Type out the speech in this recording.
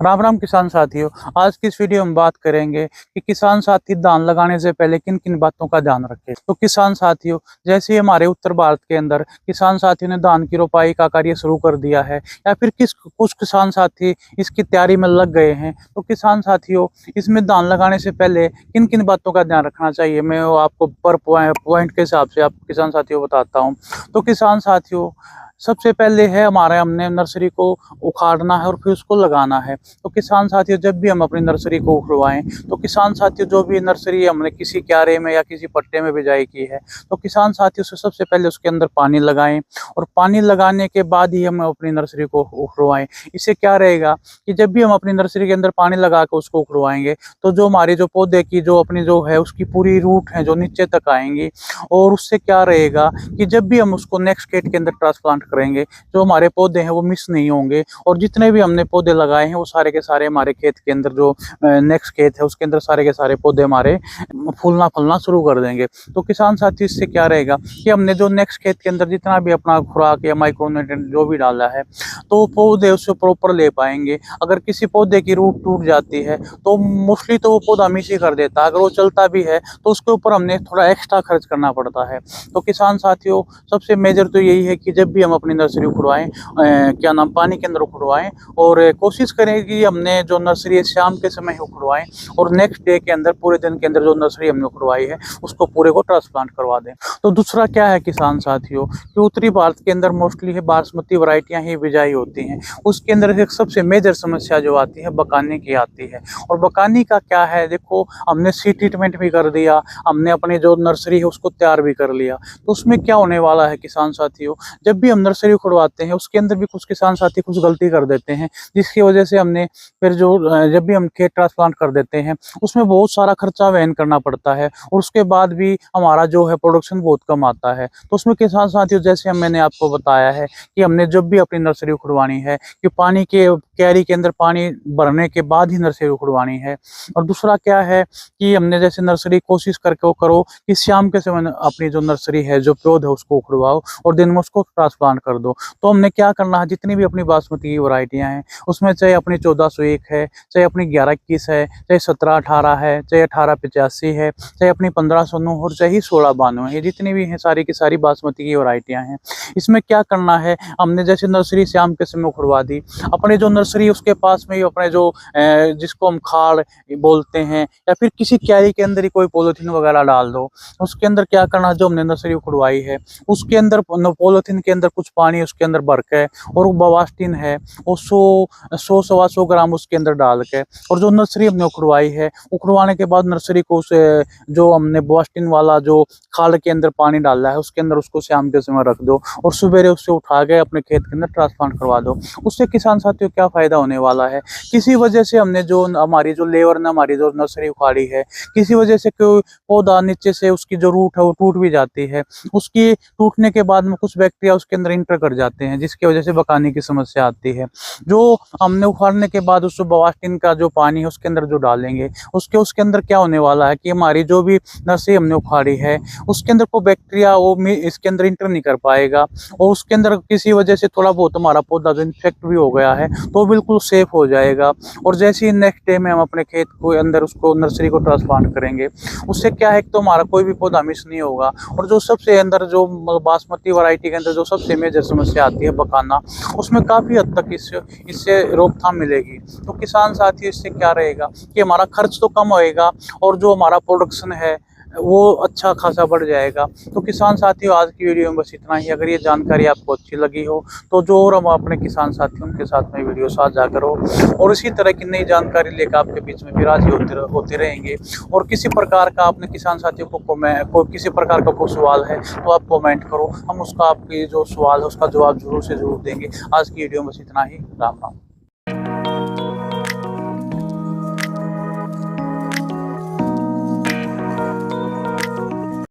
राम राम किसान साथियों। आज की इस वीडियो में बात करेंगे कि किसान साथी धान लगाने से पहले किन किन बातों का ध्यान रखें। तो किसान साथियों, जैसे ही हमारे उत्तर भारत के अंदर किसान साथियों ने धान की रोपाई का कार्य शुरू कर दिया है या फिर कुछ किसान साथी इसकी तैयारी में लग गए हैं, तो किसान साथियों, इसमें धान लगाने से पहले किन किन बातों का ध्यान रखना चाहिए, मैं वो आपको पर पॉइंट के हिसाब से आप किसान साथियों बताता हूँ। तो किसान साथियों, सबसे पहले है हमारे हमने नर्सरी को उखाड़ना है और फिर उसको लगाना है। तो किसान साथियों, जब भी हम अपनी नर्सरी को उखड़वाएं, तो किसान साथियों, जो भी नर्सरी हमने किसी क्यारे में या किसी पट्टे में बिजाई की है, तो किसान साथियों से सबसे पहले उसके अंदर पानी लगाएं और पानी लगाने के बाद ही हम अपनी नर्सरी को उखड़वाएं। इससे क्या रहेगा कि जब भी हम अपनी नर्सरी के अंदर पानी लगा कर उसको उखड़वाएंगे, तो जो हमारी जो पौधे की जो अपनी जो है उसकी पूरी रूट है जो नीचे तक आएंगी, और उससे क्या रहेगा कि जब भी हम उसको नेक्स्ट खेत के अंदर ट्रांसप्लांट करेंगे, जो हमारे पौधे हैं वो मिस नहीं होंगे, और जितने भी हमने पौधे लगाए हैं वो सारे के सारे हमारे खेत के अंदर जो नेक्स्ट खेत है उसके अंदर सारे के सारे पौधे हमारे फूलना फलना शुरू कर देंगे। तो किसान साथी, इससे क्या रहेगा कि हमने जो नेक्स्ट खेत के अंदर जितना भी अपना खुराक या माइक्रोन्यूट्रिएंट जो भी डाला है, तो पौधे उससे प्रॉपर ले पाएंगे। अगर किसी पौधे की रूट टूट जाती है तो मोस्टली तो वो पौधा मिस ही कर देता है। अगर वो चलता भी है तो उसके ऊपर हमने थोड़ा एक्स्ट्रा खर्च करना पड़ता है। तो किसान साथियों, सबसे मेजर तो यही है कि जब भी हम अपनी नर्सरी उखड़वाएं, क्या नाम पानी के अंदर उखड़वाएं, और कोशिश करें कि हमने जो नर्सरी है शाम के समय ही उखड़वाएं, और नेक्स्ट डे के अंदर पूरे दिन के अंदर जो नर्सरी हमने उखड़वाई है उसको पूरे को ट्रांसप्लांट करवा दें। तो दूसरा क्या है किसान साथियों, कि उत्तरी भारत के अंदर मोस्टली है बासमती वैरायटियां ही बिजाई होती हैं। उसके अंदर एक सबसे मेजर समस्या जो आती है बकाने की आती है। और बकानी का क्या है, देखो हमने सीड ट्रीटमेंट भी कर दिया, हमने अपनी जो नर्सरी है उसको तैयार भी कर लिया, तो उसमें क्या होने वाला है किसान साथियों, जब भी हम नर्सरी उखड़वाते हैं उसके अंदर भी कुछ किसान साथी कुछ गलती कर देते हैं, जिसकी वजह से हमने फिर जो जब भी हम खेत ट्रांसप्लांट कर देते हैं उसमें बहुत सारा खर्चा वहन करना पड़ता है, और उसके बाद भी हमारा जो है प्रोडक्शन बहुत कम आता है। तो उसमें किसान साथियों, जैसे मैंने आपको बताया है कि हमने जब भी अपनी नर्सरी उखड़वानी है कि पानी के क्यारी के अंदर पानी भरने के बाद ही नर्सरी उखड़वानी है। और दूसरा क्या है कि हमने जैसे नर्सरी कोशिश करके वो करो कि शाम के समय अपनी जो नर्सरी है जो पौध है उसको उखड़वाओ और दिन में उसको ट्रांसप्लांट कर दो। तो हमने क्या करना है, जितनी भी अपनी बासमती की वैरायटियां हैं उसमें चाहे अपनी 1401 है, चाहे अपनी 1121 है, चाहे 1718 है, चाहे 1885 है, चाहे अपनी 1509 और चाहे 1692 है, जितनी भी हैं सारी की सारी बासमती की वैरायटियां हैं। इसमें क्या करना है, हमने जैसे नर्सरी शाम के समय उखड़वा दी, अपने जो नर्सरी उसके पास में ही अपने जो जिसको हम खाड़ बोलते हैं या फिर किसी क्यारी के अंदर ही कोई पॉलिथीन वगैरह डाल दो। उसके अंदर क्या करना है, जो हमने नर्सरी उखड़वाई है उसके अंदर पॉलिथीन के अंदर कुछ पानी उसके अंदर भर के, और वो बवास्टिन है वो 100-125 ग्राम उसके अंदर डाल के, और जो नर्सरी हमने उखड़वाई है उखड़वाने के बाद नर्सरी को उसे जो हमने बवास्टिन वाला जो खाल के अंदर पानी डाला है उसके अंदर उसको शाम के समय रख दो, और सवेरे उससे उठा के अपने खेत के अंदर ट्रांसप्लांट करवा दो। उससे किसान साथियों क्या फायदा होने वाला है, किसी वजह से हमने जो हमारी जो लेबर ने हमारी जो नर्सरी उखाड़ी है, किसी वजह से कोई पौधा नीचे से उसकी जो रूट है वो टूट भी जाती है, उसकी टूटने के बाद में कुछ बैक्टीरिया उसके अंदर इंटर कर जाते हैं, जिसकी वजह से बकाने की समस्या आती है। जो हमने उखाड़ने के बाद उस बवास्टिन का जो पानी है उसके अंदर जो डालेंगे, उसके अंदर क्या होने वाला है कि हमारी जो भी नर्सरी हमने उखाड़ी है उसके अंदर कोई बैक्टीरिया वो इसके अंदर इंटर नहीं कर पाएगा, और उसके अंदर किसी वजह से थोड़ा बहुत हमारा पौधा जो इन्फेक्ट भी हो गया है तो बिल्कुल सेफ हो जाएगा। और जैसे ही नेक्स्ट डे में हम अपने खेत को अंदर उसको नर्सरी को ट्रांसप्लांट करेंगे, उससे क्या है कि तो हमारा कोई भी पौधा मिस नहीं होगा। और जो सबसे अंदर जो बासमती वैरायटी के अंदर जो सबसे मेजर समस्या आती है बकाना, उसमें काफ़ी हद तक इससे रोकथाम मिलेगी। तो किसान साथी, इससे क्या रहेगा कि हमारा खर्च तो कम होएगा और जो हमारा प्रोडक्शन है वो अच्छा खासा बढ़ जाएगा। तो किसान साथियों, आज की वीडियो में बस इतना ही। अगर ये जानकारी आपको अच्छी लगी हो तो जो और हम अपने किसान साथियों उनके साथ में वीडियो साझा करो, और इसी तरह की नई जानकारी लेकर आपके बीच में फिर आज होते रहेंगे। और किसी प्रकार का अपने किसान साथियों को किसी प्रकार का कोई सवाल है तो आप कमेंट करो, हम उसका आपके जो सवाल है उसका जवाब जरूर से जरूर देंगे। आज की वीडियो में बस इतना ही। राम राम।